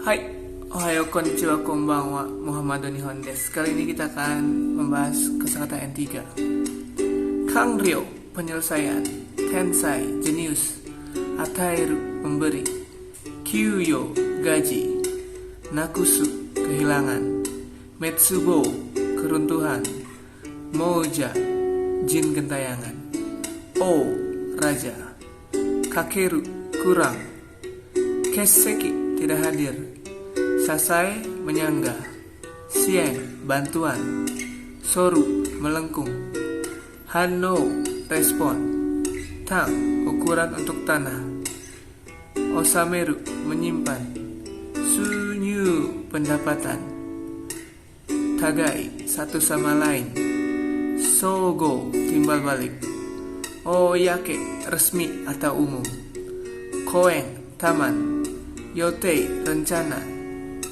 Hai, ohayo konnichiwa konbanwa, Muhammadu Nihon desu. Kali ini kita akan membahas kosakata N3. Kangryo, penyelesaian. Tensai, jenius. Ataeru, memberi. Kyuyo, gaji. Nakusu, kehilangan. Metsubo, keruntuhan. Moja, jin gentayangan. O, raja. Kakeru, kurang. Kesseki, tidak hadir. Sasai, menyangga. Sien, bantuan. Soru, melengkung. Hanno, respon. Tang, ukuran untuk tanah. Osameru, menyimpan. Sunyu, pendapatan. Tagai, satu sama lain. Sogo, timbal balik. Oyake, resmi atau umum. Koen, taman. Yotei, rencana.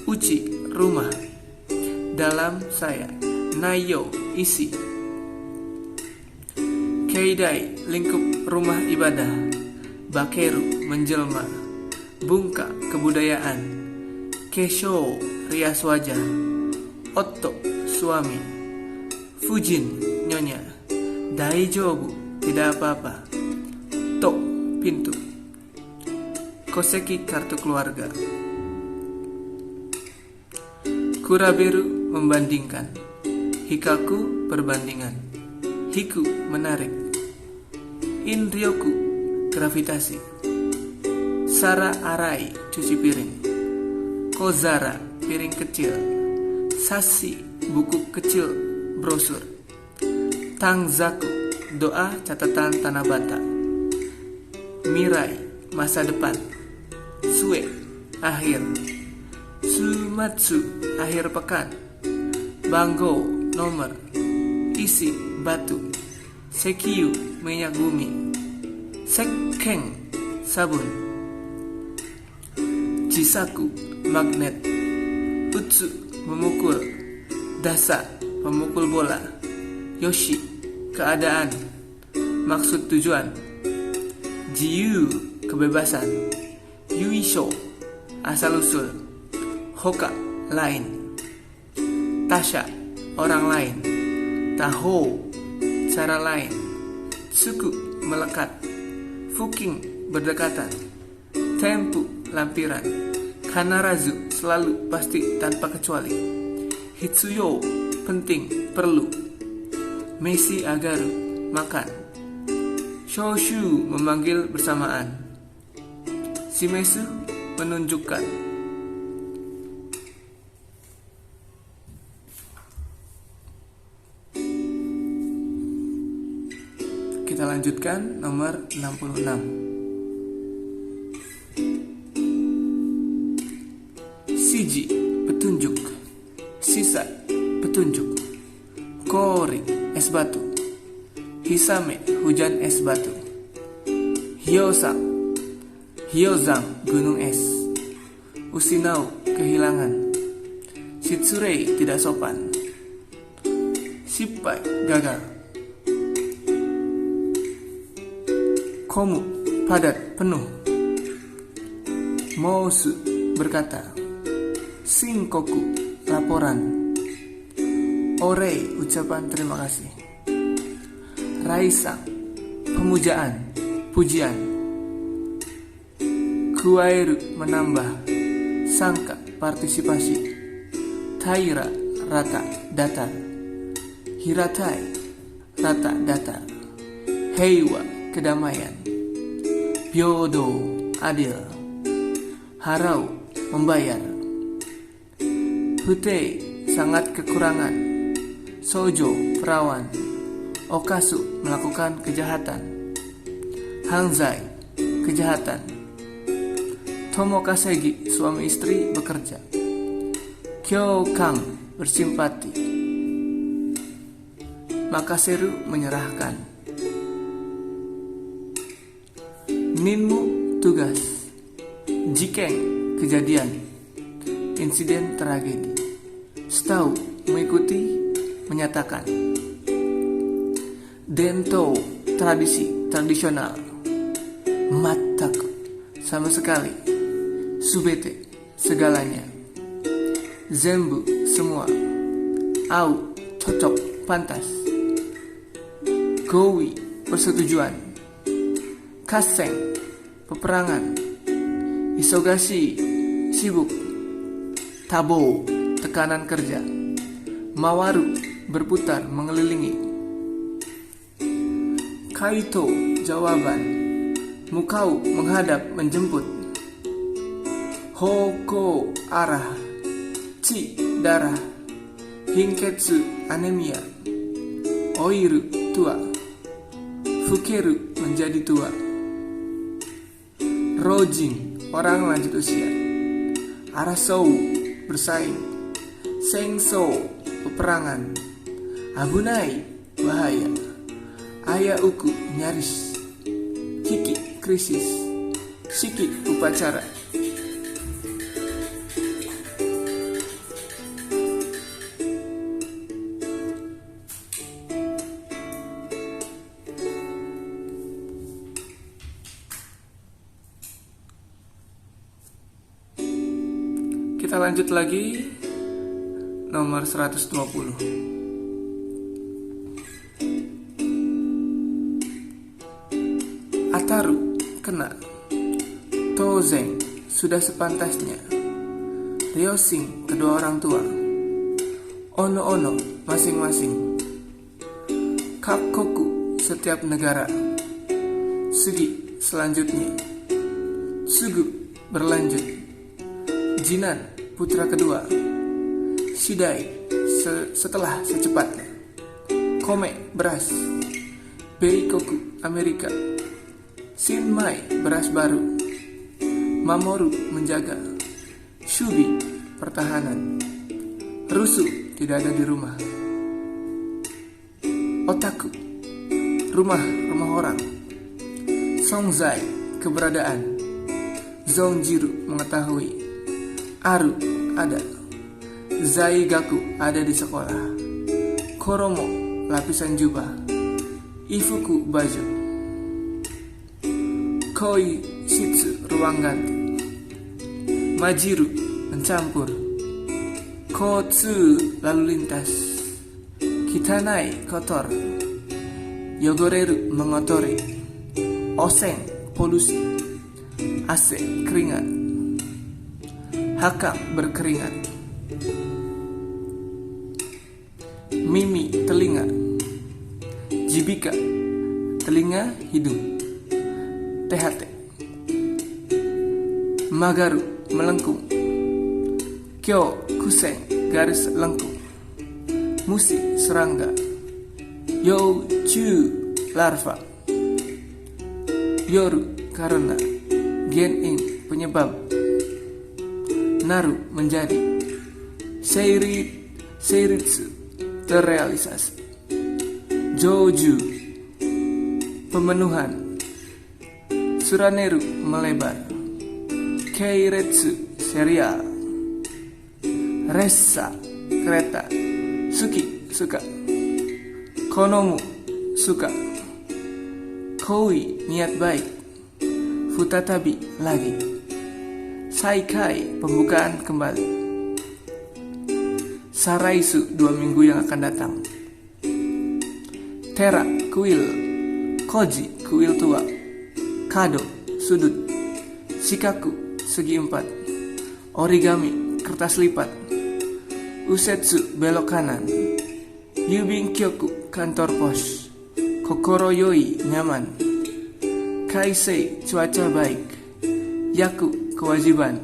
Uchi, rumah. Dalam saya. Nayo, isi. Keidai, lingkup rumah ibadah. Bakeru, menjelma. Bungka, kebudayaan. Kesho, rias wajah. Otto, suami. Fujin, nyonya. Daijobu, tidak apa-apa. To, pintu. Koseki, kartu keluarga. Kuraberu, membandingkan. Hikaku, perbandingan. Hiku, menarik. Inryoku, gravitasi. Sara arai, cuci piring. Kozara, piring kecil. Sashi, buku kecil, brosur. Tangzaku, doa catatan tanah bata. Mirai, masa depan. Sue, akhir. Sumatsu, akhir pekan. Banggo, nomor. Isi, batu. Sekiyu, minyak bumi. Sekkeng, sabun. Chisaku, magnet. Utsu, memukul. Dasa, pemukul bola. Yoshi, keadaan. Maksud tujuan. Jiyu, kebebasan. Yuisho, asal-usul. Hoka, lain. Tasha, orang lain. Taho, cara lain. Tsuku, melekat. Fuking, berdekatan. Tempu, lampiran. Kanarazu, selalu, pasti, tanpa kecuali. Hitsuyo, penting, perlu. Meshi agaru, makan. Shoshu, memanggil bersamaan. Shimesu, menunjukkan. Kita lanjutkan nomor 66. Shiji, petunjuk. Sisa, petunjuk. Kori, es batu. Hisame, hujan es batu. Hyozan, gunung es. Usinau, kehilangan. Shitsurei, tidak sopan. Shippai, gagal. Komu, padat, penuh. Mousu, berkata. Shinkoku, laporan. Orei, ucapan terima kasih. Raisa, pemujaan, pujian. Kuaeru, menambah. Sangka, partisipasi. Taira, rata, datar. Hiratai, rata, datar. Heiwa, kedamaian. Byodo, adil. Harau, membayar. Hutei, sangat kekurangan. Sojo, perawan. Okasu, melakukan kejahatan. Hanzai, kejahatan. Tomokasegi, suami istri bekerja. Kyokang, bersimpati. Makaseru, menyerahkan. Ninmu, tugas. Jikeng, kejadian. Insiden tragedi. Stau, mengikuti, menyatakan. Dento, tradisi, tradisional. Mataku, sama sekali. Subete, segalanya. Zenbu, semua. Au, cocok, pantas. Gowi, persetujuan. Kaseng, peperangan. Isogashi, sibuk. Tabo, tekanan kerja. Mawaru, berputar, mengelilingi. Kaito, jawaban. Mukau, menghadap, menjemput. Hoko, arah. Chi, darah. Hinketsu, anemia. Oiru, tua. Fukeru, menjadi tua. Rojin, orang lanjut usia. Arasou, bersaing. Sengso, peperangan. Abunai, bahaya. Ayauku, nyaris. Hiki, krisis. Shiki, upacara. Kita lanjut lagi. Nomor 120. Ataru, kena. Tozen, sudah sepantasnya. Ryoshin, kedua orang tua. Ono-ono, masing-masing. Kakkoku, setiap negara. Sugi, selanjutnya. Sugu, berlanjut. Jinan, putra kedua. Shidai, setelah, secepatnya. Kome, beras. Beikoku, Amerika. Shinmai, beras baru. Mamoru, menjaga. Shubi, pertahanan. Rusu, tidak ada di rumah. Otaku, rumah orang. Songzai, keberadaan. Zonjiru, mengetahui. Aru, ada. Zaigaku, ada di sekolah. Koromo, lapisan jubah. Ifuku, baju. Koi shitsu, ruang ganti. Majiru, mencampur. Kotsu, lalu lintas. Kitanai, kotor. Yogoreru, mengotori. Oseng, polusi. Ase, keringat. Haka, berkeringat. Mimi, telinga. Jibika, telinga, hidung. THT. Magaru, melengkung. Kyo, kuseng, garis lengkung. Musi, serangga. Youchu, larva. Yoru, karena. Genin, penyebab. Naru, menjadi. Seiritsu, terrealisasi. Joju, pemenuhan. Suraneru, melebar. Keiretsu, serial. Ressa, kereta. Suki, suka. Konomu, suka. Koi, niat baik. Futatabi, lagi. Saikai, pembukaan kembali. Saraisu, 2 minggu yang akan datang. Tera, kuil. Koji, kuil tua. Kado, sudut. Shikaku, segi 4. Origami, kertas lipat. Usetsu, belok kanan. Yubinkyoku, kantor pos. Kokoro yoi, nyaman. Kaisei, cuaca baik. Yaku, kewajiban.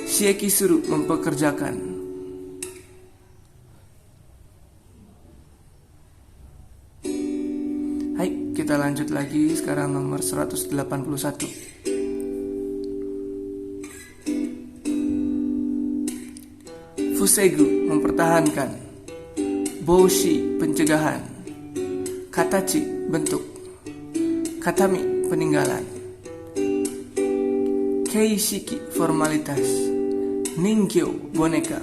Shieki suru, mempekerjakan. Hai, kita lanjut lagi. Sekarang nomor 181. Fusegu, mempertahankan. Boshi, pencegahan. Katachi, bentuk. Katami, peninggalan. Keishiki, formalitas. Ningkyo, boneka.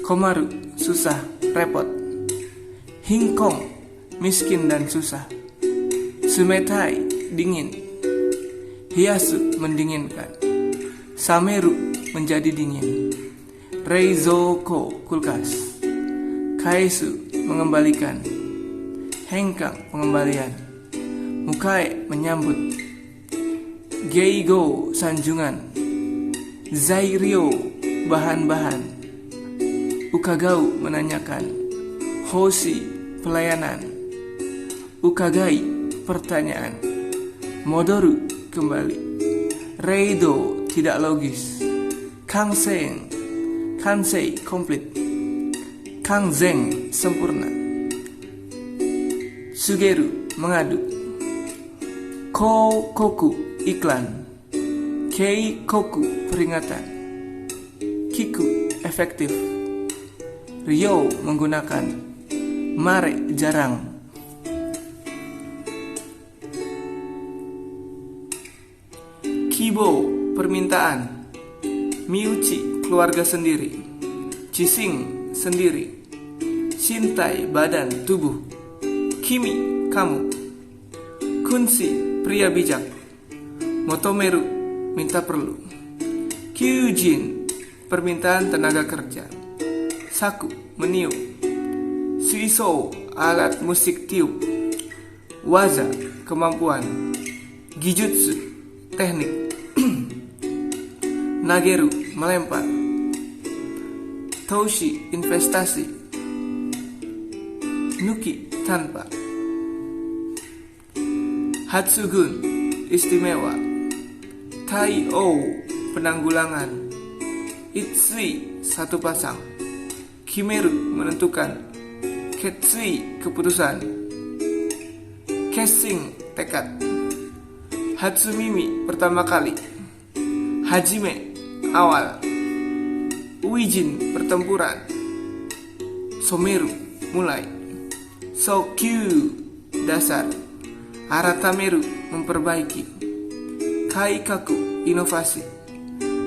Komaru, susah, repot. Hingkong, miskin dan susah. Sumetai, dingin. Hiyasu, mendinginkan. Sameru menjadi dingin. Reizouko kulkas. Kaisu mengembalikan. Hengkang pengembalian. Mukae menyambut. Geigo sanjungan. Zairyo bahan-bahan. Ukagau menanyakan. Hoshi pelayanan. Ukagai pertanyaan. Modoru kembali. Reido tidak logis. Kansei komplit. Kangzen sempurna. Sugeru mengadu. Koku iklan. Keikoku peringatan. Kiku efektif. Ryo menggunakan. Mare jarang. Kibo permintaan. Miuchi keluarga sendiri. Chising sendiri. Shintai badan tubuh. Kimi kamu. Kunsi pria bijak. Motomeru minta perlu. Kyujin permintaan tenaga kerja. Saku meniup. Suiso alat musik tiup. Waza kemampuan. Gijutsu teknik. Nageru melempar. Toshi investasi. Nuki tanpa. Hatsugun istimewa. Tai-o penanggulangan. Itsui satu pasang. Kimeru menentukan. Ketsui keputusan. Kessing tekad. Hatsumimi pertama kali. Hajime awal. Uijin pertempuran. Someru mulai. Sokyu dasar. Aratameru memperbaiki. Kaikaku inovasi.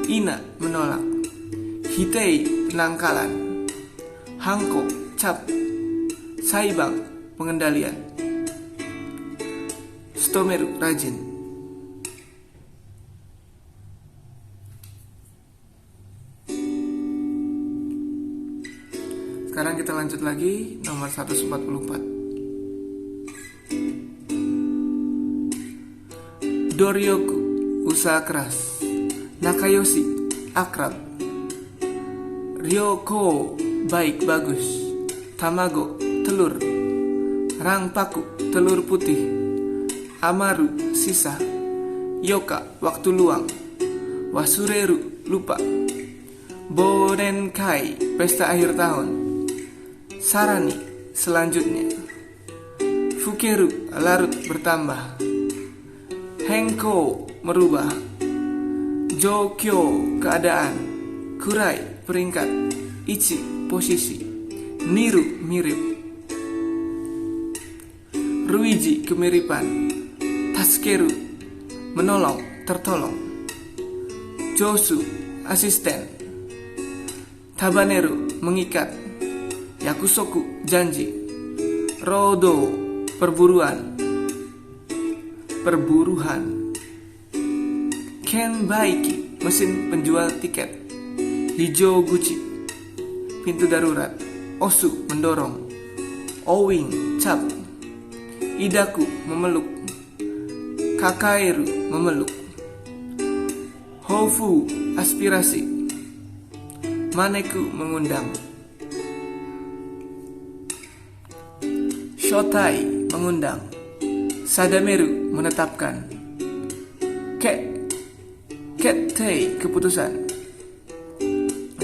Ina menolak. Hitei penangkalan. Hanko cap. Saibang pengendalian. Stomeru rajin. Sekarang kita lanjut lagi nomor 144. Doryoku usaha keras. Nakayoshi akrab. Ryoko baik bagus. Tamago telur. Rangpaku telur putih. Amaru sisa. Yoka waktu luang. Wasureru lupa. Bonenkai pesta akhir tahun. Sarani selanjutnya. Fukeru larut bertambah. Henko merubah. Jokyo keadaan. Kurai peringkat. Ichi posisi. Niru mirip. Ruiji kemiripan. Taskeru menolong, tertolong. Josu asisten. Tabaneru mengikat. Yakusoku janji. Rodo perburuan. Kenbaiki mesin penjual tiket. Hijau guci pintu darurat. Osu mendorong. Owing cap. Idaku memeluk. Kakaeru memeluk. Hofu aspirasi. Maneku mengundang. Shotai mengundang. Sadameru menetapkan. Kettei keputusan.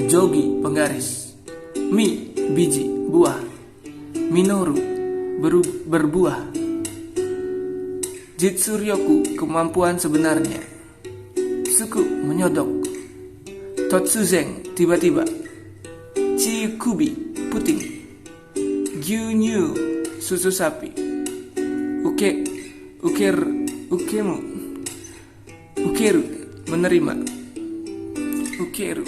Jogi penggaris. Mi biji buah. Minoru berbuah. Jitsuryoku kemampuan sebenarnya. Suku menyodok. Totsuzeng tiba-tiba. Chikubi puting. Gyunyu susu sapi. Ukeru menerima. Ukeru.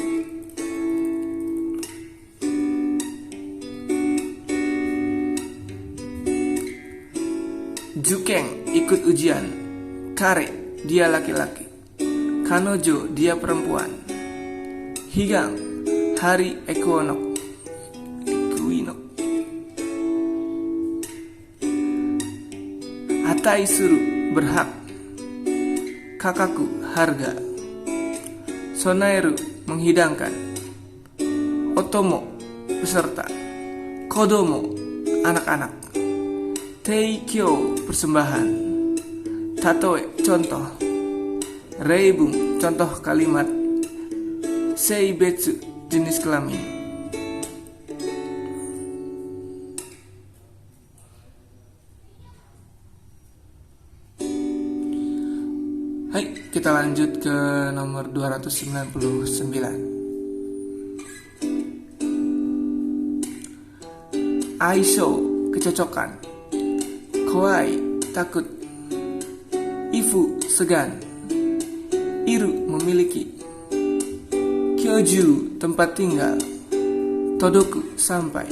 Jukeng ikut ujian. Kare dia laki-laki. Kanojo dia perempuan. Higang hari equinok. Atai suru berhak. Kakaku harga. Sonaeru menghidangkan. Otomo peserta. Kodomo anak-anak. Teikyo persembahan. Tatoe contoh. Reibung contoh kalimat. Seibetsu jenis kelamin. Hai, kita lanjut ke nomor 299. Aisho, kecocokan. Kowai, takut. Ifu, segan. Iru, memiliki. Kyoju, tempat tinggal. Todoku, sampai.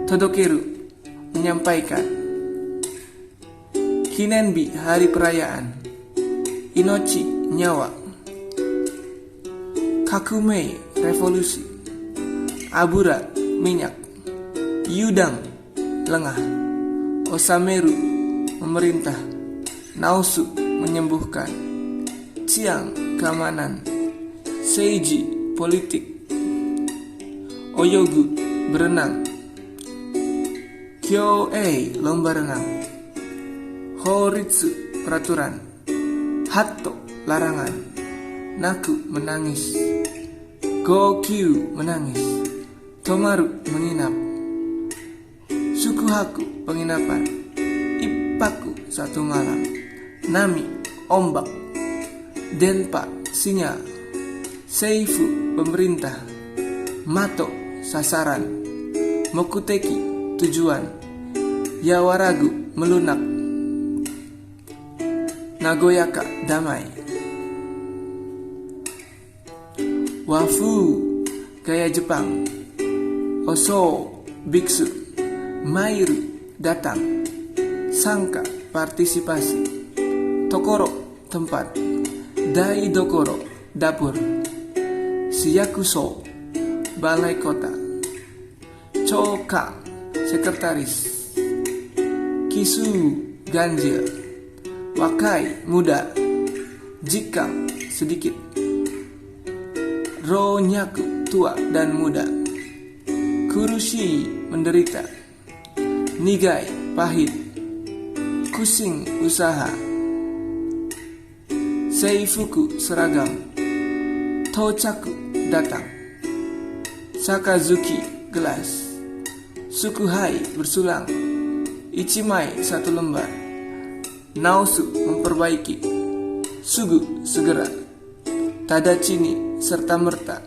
Todokeru, menyampaikan. Kinenbi, hari perayaan. Inochi, nyawa. Kakumei, revolusi. Abura, minyak. Yudang, lengah. Osameru, memerintah. Naosu, menyembuhkan. Chiang, keamanan. Seiji, politik. Oyogu, berenang. Kyoei, lomba renang. Horitsu, peraturan. Hatto, larangan. Naku, menangis. Gokyu, menangis. Tomaru, menginap. Sukuhaku, penginapan. Ippaku, satu malam. Nami, ombak. Denpa, sinyal. Seifu, pemerintah. Mato, sasaran. Mokuteki, tujuan. Yawaragu, melunak. Nagoyaka, damai. Wafu, gaya Jepang. Oso, biksu. Mairu, datang. Sangka, partisipasi. Tokoro, tempat. Daidokoro, dapur. Shiyakuso, balai kota. Choka, sekretaris. Kisu, ganjil. Wakai, muda. Jikam, sedikit. Ronyaku, tua dan muda. Kurushi, menderita. Nigai, pahit. Kusing, usaha. Seifuku, seragam. Tochaku, datang. Sakazuki, gelas. Sukuhai, bersulang. Ichimai, satu lembar. Naosu, memperbaiki. Sugu, segera. Tadachini, serta-merta.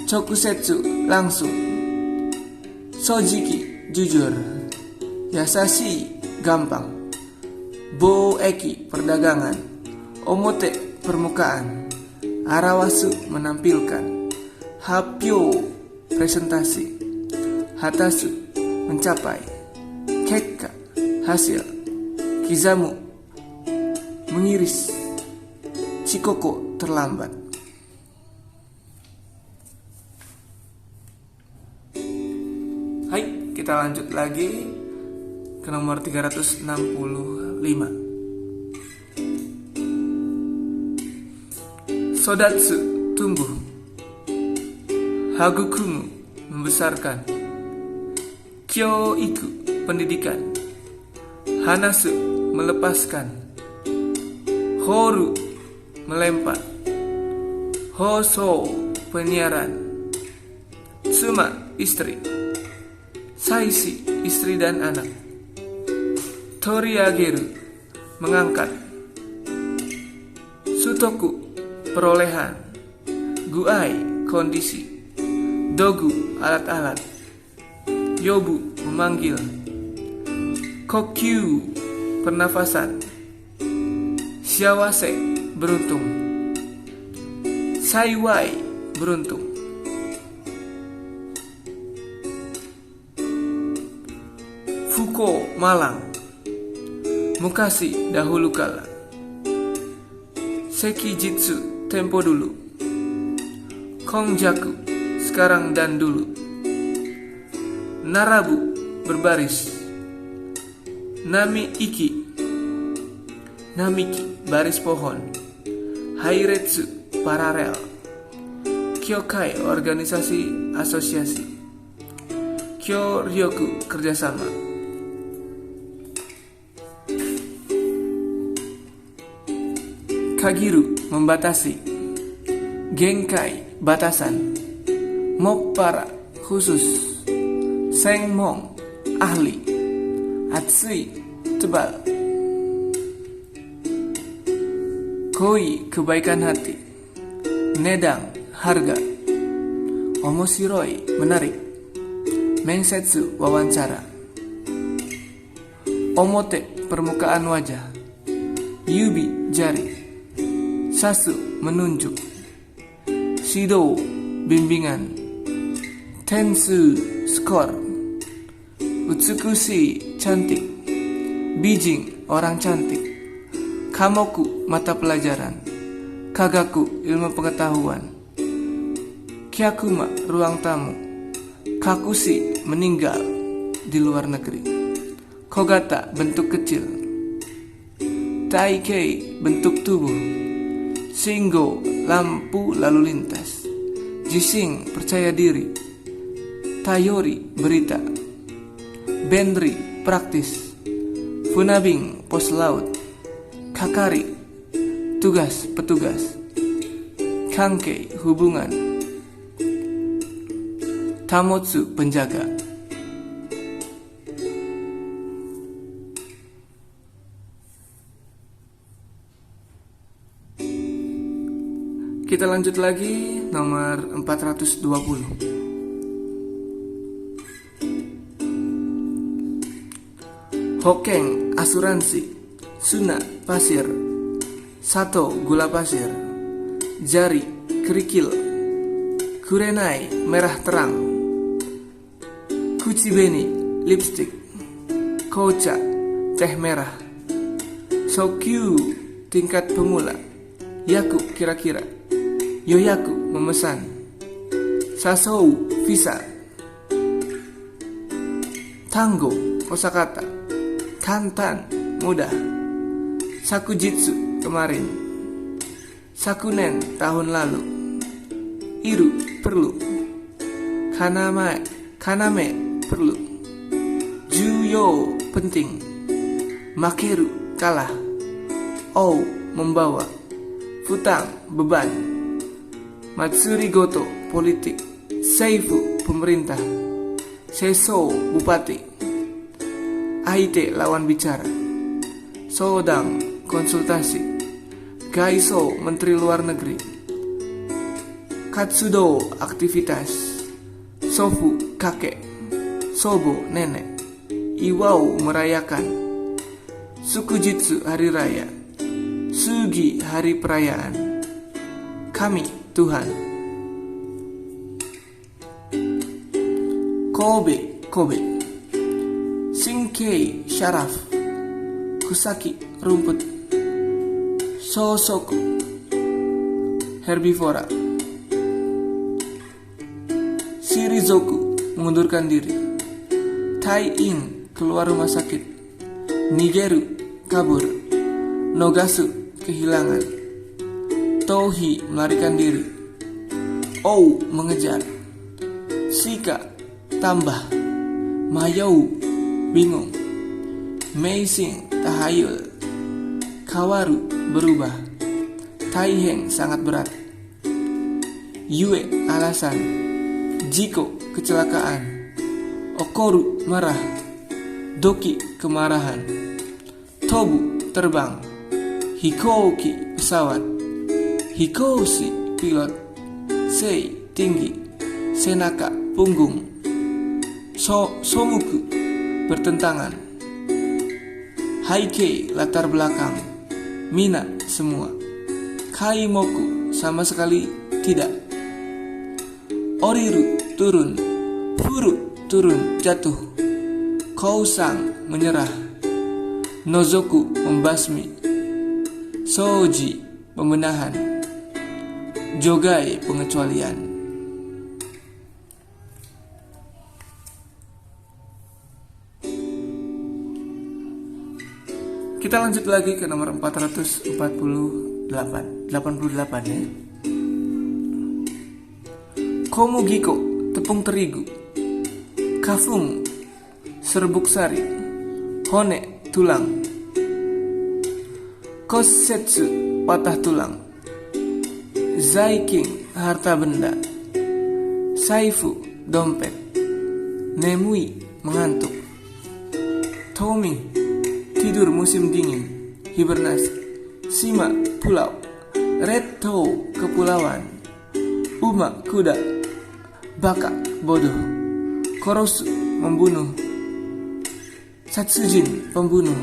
Chokusetsu, langsung. Sojiki, jujur. Yasashi, gampang. Boeki, perdagangan. Omote, permukaan. Arawasu, menampilkan. Happyo, presentasi. Hatasu, mencapai. Kekka, hasil. Kizamu, mengiris. Chikoko, terlambat. Hai, kita lanjut lagi ke nomor 365. Sodatsu, tumbuh. Hagukumu, membesarkan. Kyoiku, pendidikan. Hanasu, melepaskan. Horu, melempar. Hoso, penyiaran. Tsuma, istri. Saishi, istri dan anak. Toriageru, mengangkat. Sutoku, perolehan. Guai, kondisi. Dogu, alat-alat. Yobu, memanggil. Kokyu, pernafasan. Shiawase, beruntung. Saiwai, beruntung. Fuko, malang. Mukashi, dahulu kala. Sekijitsu, tempo dulu. Kongjaku, sekarang dan dulu. Narabu, berbaris. Nami-iki, namiki, baris pohon. Hairetsu, paralel. Kyokai, organisasi, asosiasi. Kyoryoku, kerjasama. Kagiru, membatasi. Genkai, batasan. Moppara, khusus. Sengmong, ahli. Atsui, tebal. Koi, kebaikan hati. Nedang, harga. Omoshiroi, menarik. Mensetsu, wawancara. Omote, permukaan wajah. Yubi, jari. Sasu, menunjuk. Shido, bimbingan. Tensu, skor. Utsukushi, cantik. Bijing, orang cantik. Kamoku, mata pelajaran. Kagaku, ilmu pengetahuan. Kyakuma, ruang tamu. Kakushi, meninggal di luar negeri. Kogata, bentuk kecil. Taikei, bentuk tubuh. Shingo, lampu lalu lintas. Jising, percaya diri. Tayori, berita. Benri, praktis. Funabing, pos laut. Kakari, tugas, petugas. Kankei, hubungan. Tamotsu, penjaga. Kita lanjut lagi, nomor 420. Hokeng, asuransi. Suna, pasir. Sato, gula pasir. Jari, kerikil. Kurenai, merah terang. Kuchibeni, lipstick. Kocha, teh merah. Sokyu, tingkat pemula. Yaku, kira-kira. Yoyaku, memesan. Sasou, visa. Tango, kosakata. Kantan, mudah. Sakujitsu, kemarin. Sakunen, tahun lalu. Iru, perlu. Kaname, perlu. Juyo, penting. Makeru, kalah. Oh, membawa. Futang, beban. Matsuri goto, politik. Seifu, pemerintah. Seiso, bupati. Aite, lawan bicara. Sodang, konsultasi. Gaiso, menteri luar negeri. Katsudo, aktivitas. Sofu, kakek. Sobo, nenek. Iwao, merayakan. Sukujitsu, hari raya. Sugi, hari perayaan. Kami, Tuhan. Kobe, Kobe. Shinkei, syaraf. Kusaki, rumput. Sosoku, herbivora. Shirizoku, mengundurkan diri. Tai-in, keluar rumah sakit. Nigeru, kabur. Nogasu, kehilangan. Tohi, melarikan diri. Ou, mengejar. Shika, tambah. Mayou, bingung. Meising, tahayul. Kawaru, berubah. Taiheng, sangat berat. Yue, alasan. Jiko, kecelakaan. Okoru, marah. Doki, kemarahan. Tobu, terbang. Hikouki, pesawat. Hikoushi, pilot. Sei, tinggi. Senaka, punggung. Somuku, bertentangan. Haikei, latar belakang. Mina, semua. Kaimoku, sama sekali tidak. Oriru, turun. Furu, turun, jatuh. Kousang, menyerah. Nozoku, membasmi. Soji, pembenahan. Jogai, pengecualian. Kita lanjut lagi ke nomor 488 ya. Komugiko, tepung terigu. Kafung, serbuk sari. Hone, tulang. Kosetsu, patah tulang. Zaikin, harta benda. Saifu, dompet. Nemui, mengantuk. Tomi, tidur musim dingin, hibernasi. Shima, pulau. Retto, kepulauan. Uma, kuda. Baka, bodoh. Korosu, membunuh. Satsujin, pembunuh.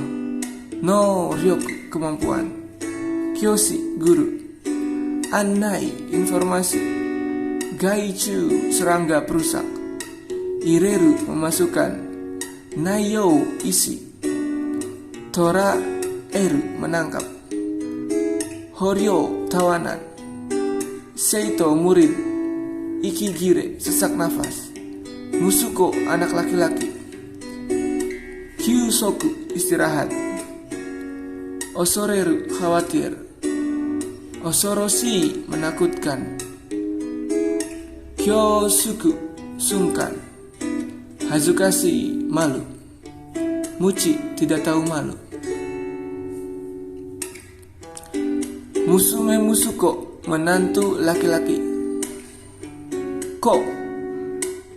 No ryoku, kemampuan. Kyoshi, guru. Annai, informasi. Gaichu, serangga perusak. Ireru, memasukkan. Nayo, isi. Tora eru, menangkap. Horyo, tawanan. Seito, murid. Ikigire, sesak nafas. Musuko, anak laki-laki. Kyusoku, istirahat. Osoreru, khawatir. Osoroshi, menakutkan. Kyosuku, sungkan. Hazukasi, malu. Muchi, tidak tahu malu. Musume musuko, menantu laki-laki.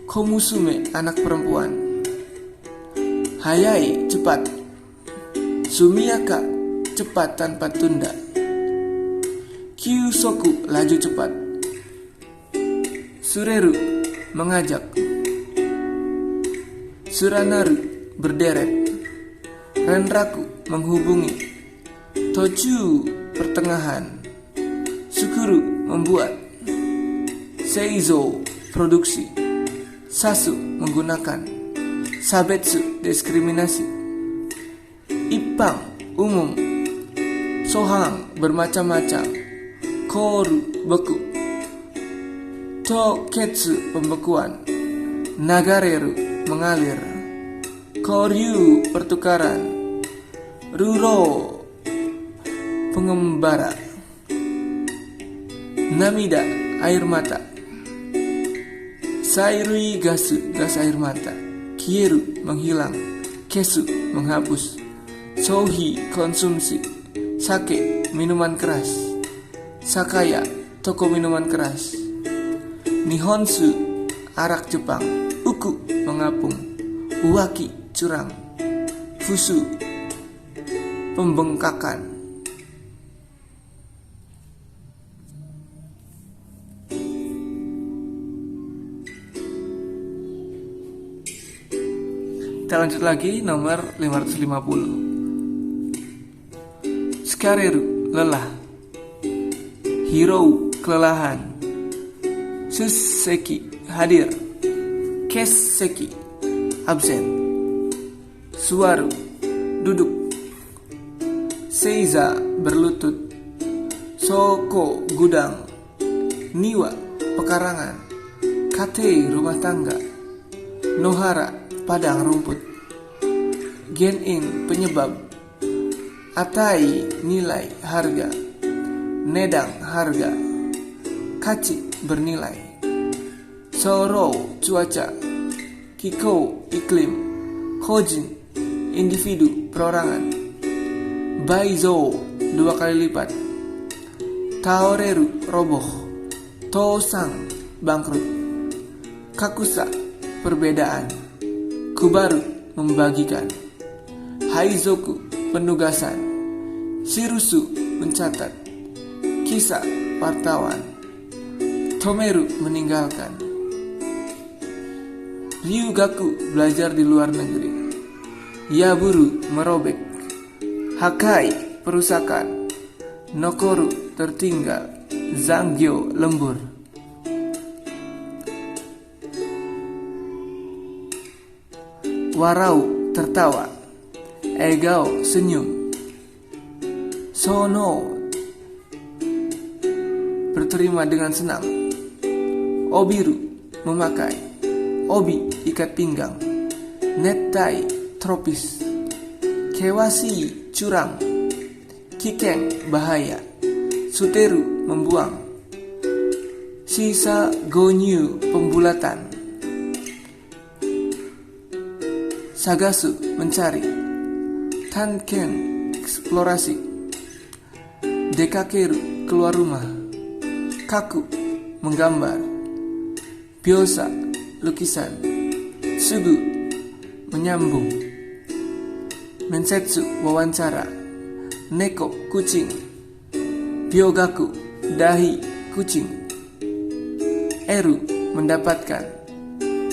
Ko musume, anak perempuan. Hayai, cepat. Sumiaka, cepat tanpa tunda. Kyusoku, laju cepat. Sureru, mengajak. Suranaru, berderet. Renraku, menghubungi. Tochu, pertengahan. Sukuru, membuat. Seizo, produksi. Sasu, menggunakan. Sabetsu, diskriminasi. Ippang, umum. Sohang, bermacam-macam. Koru, beku. Toketsu, pembekuan. Nagareru, mengalir. Koryu, pertukaran. Ruro, pengembara. Namida, air mata. Sairui gasu, gas air mata. Kieru, menghilang. Kesu, menghapus. Sohi, konsumsi. Sake, minuman keras. Sakaya, toko minuman keras. Nihonsu, arak Jepang. Uku, mengapung. Uwaki, curang. Fusu, pembengkakan. Kita lanjut lagi nomor 550. Skareru, lelah. Hiro, kelelahan. Susseki, hadir. Kesseki, absen. Suwaru, duduk. Seiza, berlutut. Soko, gudang. Niwa, pekarangan. Kate, rumah tangga. Nohara, padang rumput. Genin, penyebab. Atai, nilai, harga. Nedang, harga. Kachi, bernilai. Soro, cuaca. Kiko, iklim. Kojin, individu, perorangan. Baizo, 2 kali lipat. Taoreru, roboh. Tosang, bangkrut. Kakusa, perbedaan. Kubaru, membagikan. Haizoku, penugasan. Shirusu, mencatat. Kisa, wartawan. Tomeru, meninggalkan. Ryugaku, belajar di luar negeri. Yaburu, merobek. Hakai, perusakan. Nokoru, tertinggal. Zangyo, lembur. Warau, tertawa. Egao, senyum. Sono, berterima dengan senang. Obiru, memakai. Obi, ikat pinggang. Nettai, tropis. Kewasi, curang. Kikeng, bahaya. Suteru, membuang. Sisa gonyu, pembulatan. Sagasu, mencari. Tanken, eksplorasi. Dekakeru, keluar rumah. Kaku, menggambar. Byosa, lukisan. Sugu, menyambung. Mensetsu, wawancara. Neko, kucing. Byogaku, dahi, kucing. Eru, mendapatkan.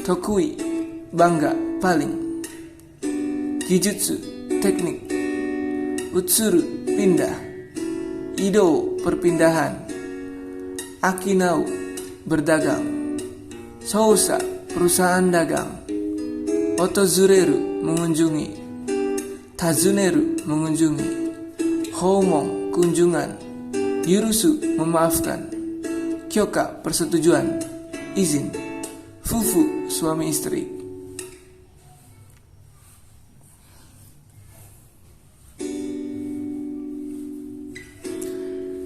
Tokui, bangga, paling. Kijutsu, teknik. Utsuru, pindah. Ido, perpindahan. Akinau, berdagang. Sousa, perusahaan dagang. Otozureru, mengunjungi. Tazuneru, mengunjungi. Homong, kunjungan. Yurusu, memaafkan. Kyoka, persetujuan. Izin. Fufu, suami istri.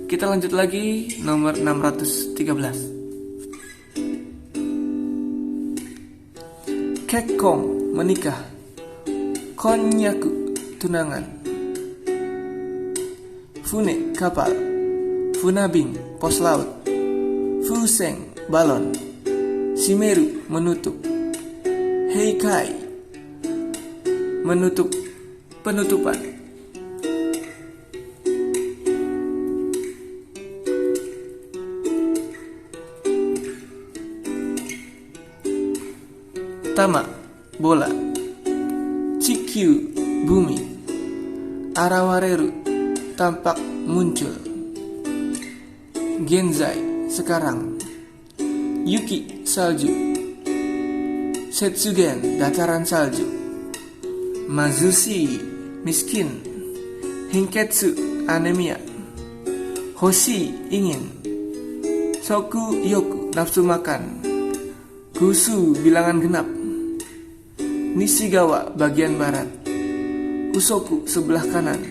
Kita lanjut lagi nomor 613. Kekkon, menikah. Konnyaku, tunangan. Fune, kapal. Funabing, pos laut. Fuseng, balon. Shimeru, menutup. Heikai, menutup, penutupan. Tama, bola. Chikyu, bumi. Arawareru, tampak muncul. Genzai, sekarang. Yuki, salju. Setsugen, dataran salju. Mazushi, miskin. Hinketsu, anemia. Hoshi, ingin. Soku, yoku, nafsu makan. Gusu, bilangan genap. Nishigawa, bagian barat. Usoku, sebelah kanan.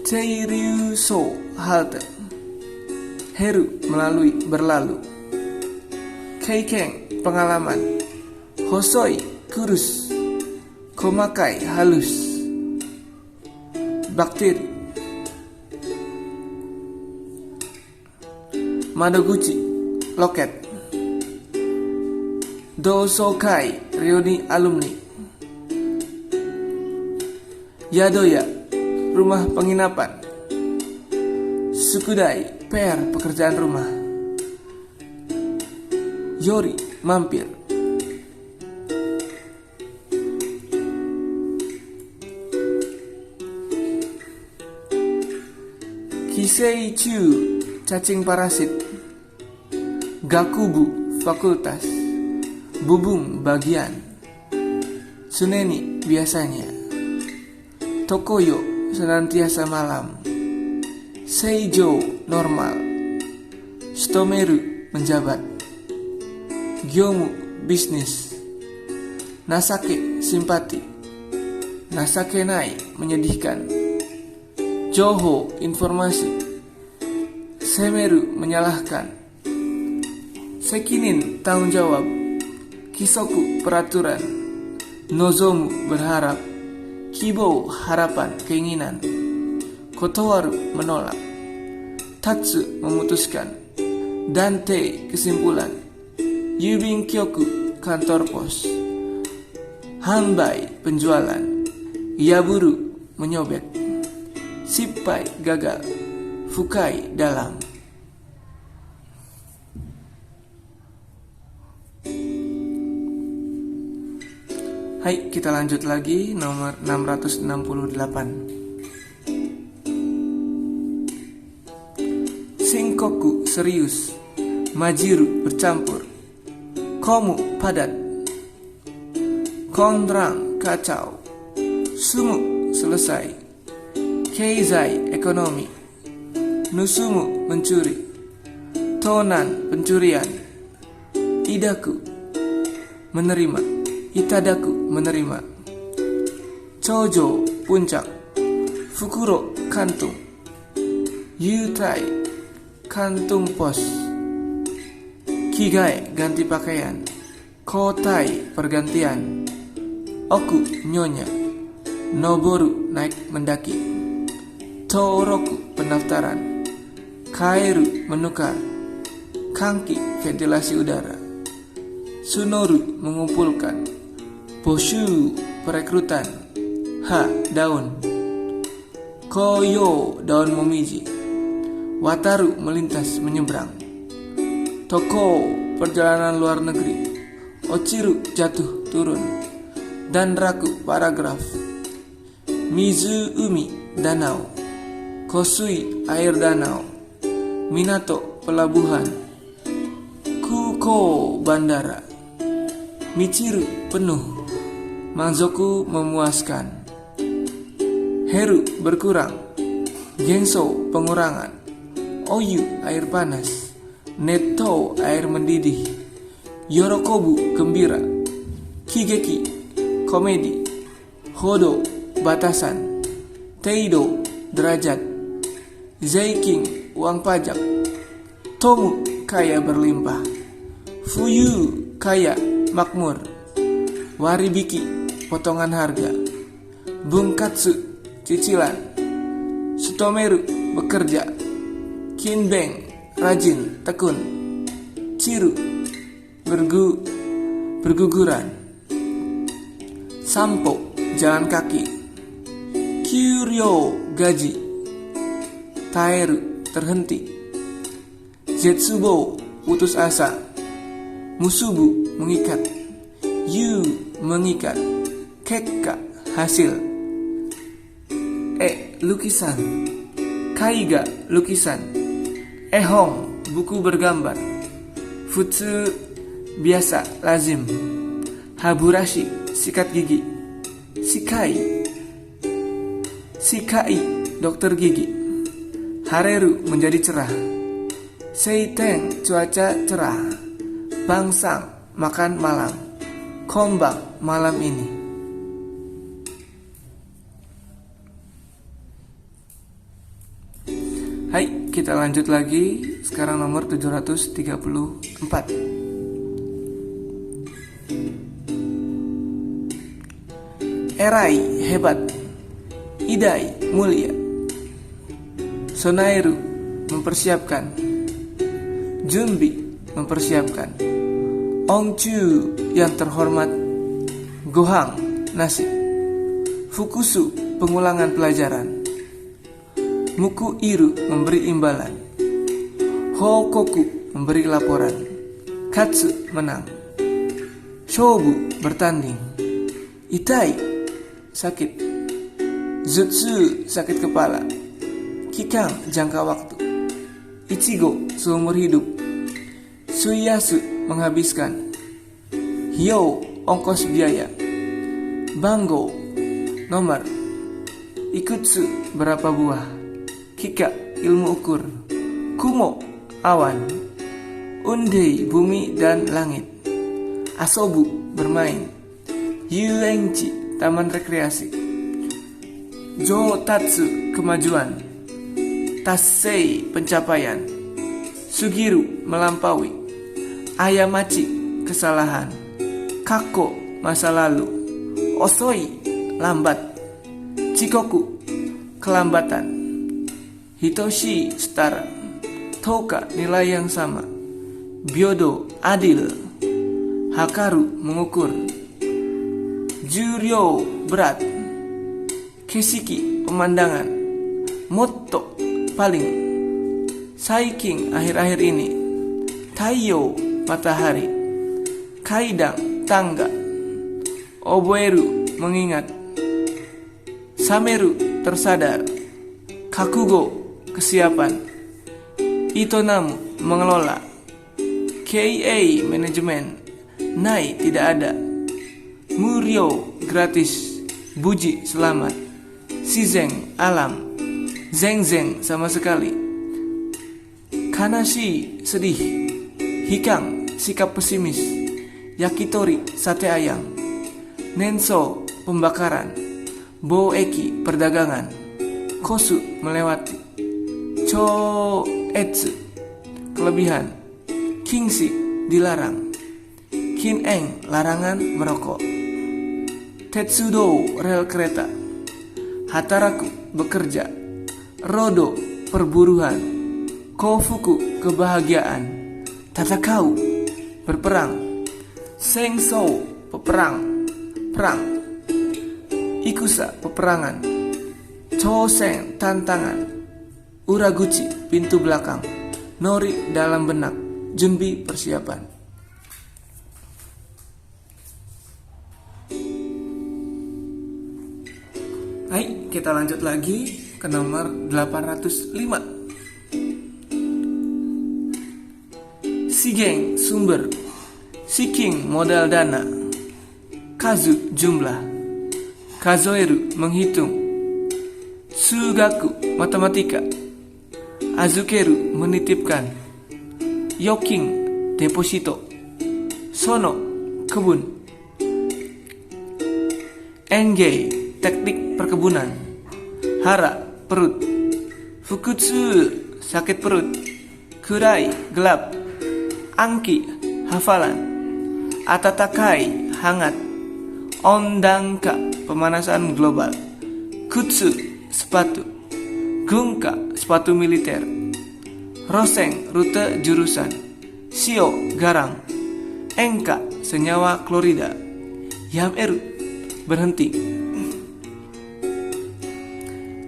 Teiryu so, halte. Heru, melalui, berlalu. Keiken, pengalaman. Hosoi, kurus. Komakai, halus. Bakteri. Madoguchi, loket. Dosokai, reuni alumni. Yadoya, rumah penginapan. Sukudai, PR, pekerjaan rumah. Yori, mampir. Kiseichu, cacing parasit. Gakubu, fakultas. Bubung, bagian. Tsuneni, biasanya. Tokoyo, senantiasa malam. Seijo, normal. Shitomeru, menjabat. Gyomu, bisnis. Nasake, simpati. Nasakenai, menyedihkan. Joho, informasi. Semeru, menyalahkan. Sekinin, tanggung jawab. Kisoku, peraturan. Nozomu, berharap. Kibo, harapan, keinginan. Kotowaru, menolak. Tatsu, memutuskan. Dante, kesimpulan. Yubin kyoku, kantor pos. Hanbai, penjualan. Yaburu, menyobek. Sippai, gagal. Fukai, dalam. Hai, kita lanjut lagi nomor 668. Shinkoku, serius. Majiru, bercampur. Komu, padat. Kondrang, kacau. Sumu, selesai. Keizai, ekonomi. Nusumu, mencuri. Tonan pencurian. Idaku menerima. Itadaku menerima. Chojo puncak. Fukuro kantung. Yutai kantung pos. Kigai ganti pakaian. Kotai pergantian. Oku nyonya. Noboru naik mendaki. Toroku pendaftaran. Kairu menukar. Kanki ventilasi udara. Sunoru mengumpulkan. Boshu perekrutan. Ha daun. Koyo daun momiji. Wataru melintas menyeberang. Toko perjalanan luar negeri. Ochiru jatuh turun. Dan raku paragraf. Mizu umi danau. Kosui air danau. Minato pelabuhan. Kuko bandara. Michiru penuh. Manzoku memuaskan. Heru berkurang. Genso pengurangan. Oyu air panas. Neto air mendidih. Yorokobu gembira. Kigeki komedi. Hodo batasan. Teido derajat. Zeiking uang pajak. Tomu kaya berlimpah. Fuyu kaya makmur. Waribiki potongan harga. Bunkatsu cicilan. Sutomeru bekerja. Kinbeng rajin tekun. Ciru berguguran. Sampo jalan kaki. Kyuryo gaji. Taeru terhenti. Zetsubo putus asa. Musubu mengikat. Yu mengikat. Kekka hasil. Lukisan. Kaiga lukisan. Ehong buku bergambar. Futsu biasa lazim. Haburashi sikat gigi. Shikai dokter gigi. Hareru menjadi cerah. Seiteng cuaca cerah. Bangsang makan malam. Kombang malam ini. Hai, kita lanjut lagi. Sekarang nomor 734. Erai hebat. Idai mulia. Sonairu mempersiapkan. Junbi mempersiapkan. Ongchu yang terhormat. Gohang nasi. Fukusu pengulangan pelajaran. Muku iru memberi imbalan. Hokoku memberi laporan. Katsu menang. Shobu bertanding. Itai sakit. Jutsu sakit kepala. Kikang jangka waktu. Ichigo seumur hidup. Suiyasu menghabiskan. Hyo ongkos biaya. Bango nomor. Ikutsu berapa buah. Kika ilmu ukur. Kumo awan. Undei bumi dan langit. Asobu bermain. Yuenchi taman rekreasi. Jotatsu kemajuan. Tassei pencapaian. Sugiru melampaui. Ayamachi kesalahan. Kako masa lalu. Osoi lambat. Chikoku kelambatan. Hitoshi setara. Toka nilai yang sama. Byodo adil. Hakaru mengukur. Juryo berat. Kesiki pemandangan. Motto paling. Saiking akhir-akhir ini. Taiyo matahari. Kaidang tangga. Oboeru mengingat. Sameru tersadar. Kakugo kesiapan. Itonamu mengelola. KA manajemen. Nai tidak ada. Muryo gratis. Buji selamat. Shizeng alam. Zeng-zeng sama sekali. Kanashi, sedih. Hikang, sikap pesimis. Yakitori, sate ayam. Nenso, pembakaran. Boeki, perdagangan. Kosu, melewati. Choetsu, kelebihan. Kingshi, dilarang. Kineng, larangan merokok. Tetsudo, rel kereta. Hataraku, bekerja. Rodo, perburuan. Kofuku, kebahagiaan. Tatakau, berperang. Sengso, peperang, perang. Ikusa, peperangan. Chosen, tantangan. Uraguchi, pintu belakang. Nori, dalam benak. Junbi, persiapan. Baik, kita lanjut lagi ke nomor 805. Shigeng, sumber. Shiking, modal dana. Kazu, jumlah. Kazoeru, menghitung. Sugaku, matematika. Azukeru, menitipkan. Yoking, deposito. Sono, kebun. Engei, teknik perkebunan. Hara, perut. Fukutsu, sakit perut. Kurai, gelap. Anki, hafalan. Atatakai, hangat. Ondangka, pemanasan global. Kutsu, sepatu. Gungka, sepatu militer. Roseng, rute jurusan. Shio, garang. Engka, senyawa klorida. Yameru, berhenti.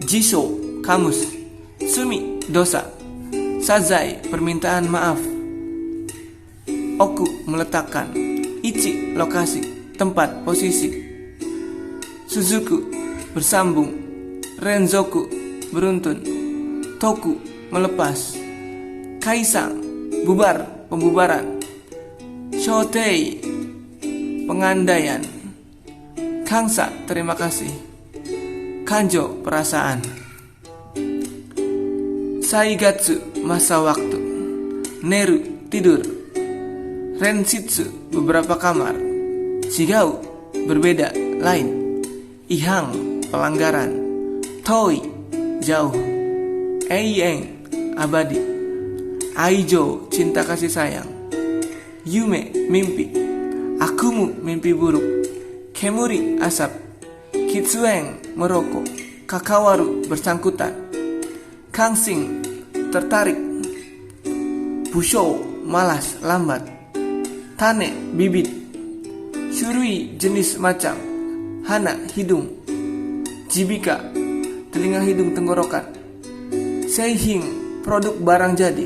Jisho, kamus. Sumi, dosa. Sazai, permintaan maaf. Oku, meletakkan. Ichi, lokasi, tempat, posisi. Suzuku, bersambung. Renzoku, beruntun. Toku, melepas. Kaisang, bubar, pembubaran. Shotei, pengandaian. Kangsa, terima kasih. Kanjo, perasaan. Saigatsu, masa waktu. Neru, tidur. Renshitsu, beberapa kamar. Shigau, berbeda, lain. Ihang, pelanggaran. Toi, jauh. Eiyeng, abadi. Aijo, cinta kasih sayang. Yume, mimpi. Akumu, mimpi buruk. Kemuri, asap. Kitsueng, merokok. Kakawaru, bersangkutan. Kangsing, tertarik. Busho, malas, lambat. Tane, bibit. Shurui, jenis macam. Hana, hidung. Jibika, telinga hidung tenggorokan. Seihing, produk barang jadi.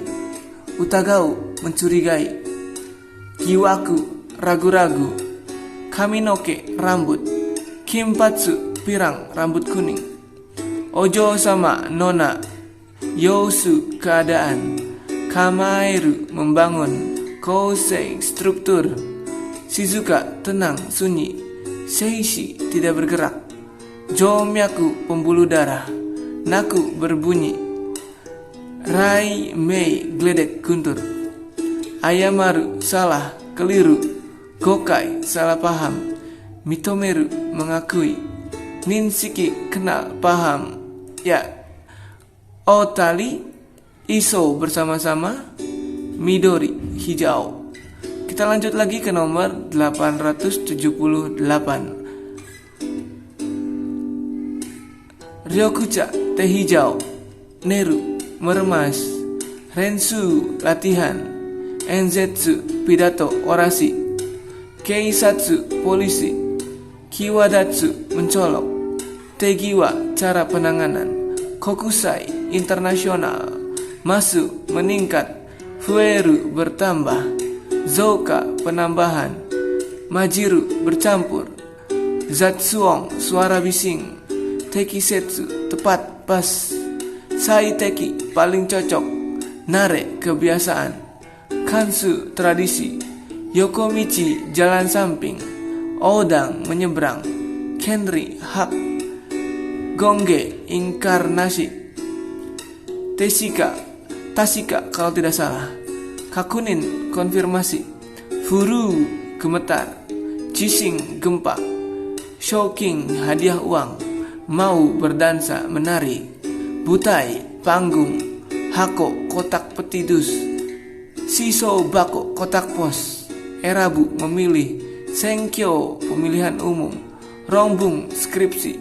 Utagau, mencurigai. Giwaku, ragu-ragu. Kaminoke, rambut. Kimpatsu, pirang, rambut kuning. Ojo sama, nona. Yosu, keadaan. Kamaeru, membangun. Kousei, struktur. Shizuka, tenang, sunyi. Seishi, tidak bergerak. Jomyaku, pembuluh darah. Naku, berbunyi. Rai, mei, gledek, guntur. Ayamaru, salah, keliru. Gokai, salah paham. Mitomeru, mengakui. Ninshiki, kenal, paham. Ya. Otali, iso, bersama-sama. Midori, hijau. Kita lanjut lagi ke nomor 878. Ryokucha, teh hijau. Neru, meremas. Rensu, latihan. Enzetsu, pidato, orasi. Keisatsu, polisi. Kiwadatsu, mencolok. Tegiwa, cara penanganan. Kokusai, internasional. Masu, meningkat. Fueru, bertambah. Zouka, penambahan. Majiru, bercampur. Zatsuong, suara bising. Tekisetsu, tepat, pas. Saiteki, paling cocok. Nare, kebiasaan. Kansu, tradisi. Yokomichi, jalan samping. Odang, menyeberang. Kenri, hak. Gongge, inkarnasi. Teshika, Tasika kalau tidak salah. Kakunin konfirmasi. Furu gemetar. Cising gempa. Shocking hadiah uang. Mau berdansa menari. Butai panggung. Hako kotak petidus. Siso bako kotak pos. Erabu memilih. Senkyo pemilihan umum. Rongbung skripsi.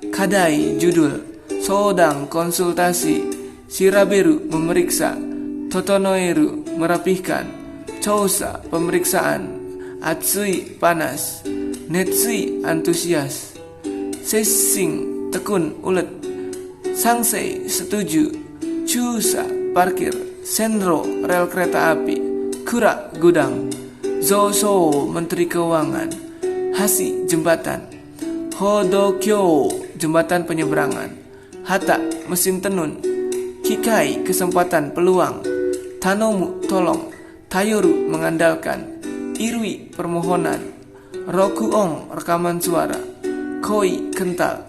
Kadai judul. Sodang konsultasi. Shiraberu memeriksa. Totonoeru merapihkan. Chousa pemeriksaan. Atsui panas. Netsui antusias. Sessing tekun ulet. Sangsei setuju. Chusa parkir. Senro rel kereta api. Kura gudang. Zoso menteri keuangan. Hasi jembatan. Hodokyo jembatan penyeberangan. Hata mesin tenun. Kikai kesempatan peluang. Tanomu tolong. Tayoru mengandalkan. Irui permohonan. Rokuong rekaman suara. Koi kental.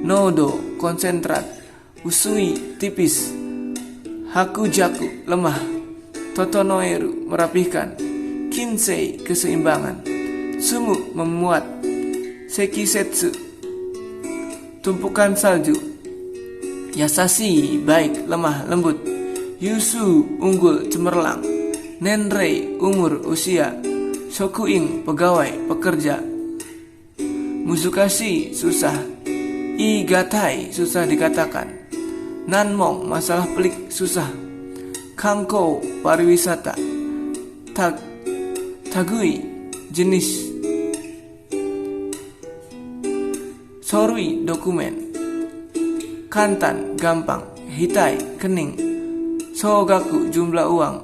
Nodo konsentrat. Usui tipis. Hakujaku lemah. Totonoeru merapihkan. Kinsei keseimbangan. Sumu memuat. Sekisetsu tumpukan salju. Yasashi baik lemah lembut. Yusu unggul cemerlang. Nenrei umur usia. Shokuin pegawai pekerja. Musukashi susah. Igatai susah dikatakan. Nanmong masalah pelik susah. Kangkou pariwisata. Tagui jenis. Sorui dokumen. Kantan gampang. Hitai kening. Sogaku jumlah uang.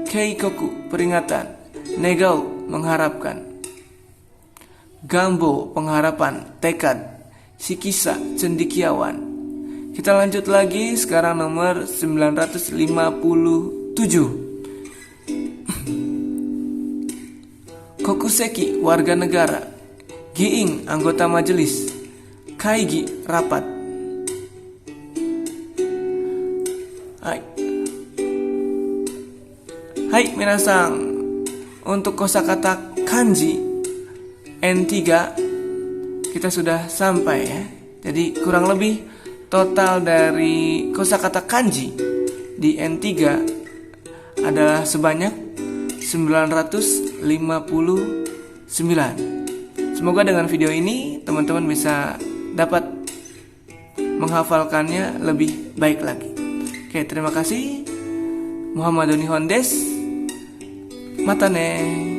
Keikoku peringatan. Negau mengharapkan. Gambo pengharapan. Tekad. Sikisa cendikiawan. Kita lanjut lagi. Sekarang nomor 957. Kokuseki warga negara. Giing anggota majelis. Kaigi rapat. Hai minasang. Untuk kosakata kanji N3 kita sudah sampai ya. Jadi kurang lebih total dari kosakata kanji di N3 adalah sebanyak 959. Semoga dengan video ini teman-teman bisa dapat menghafalkannya lebih baik lagi. Oke, terima kasih. Muhammad Doni Hondes. Mata ne.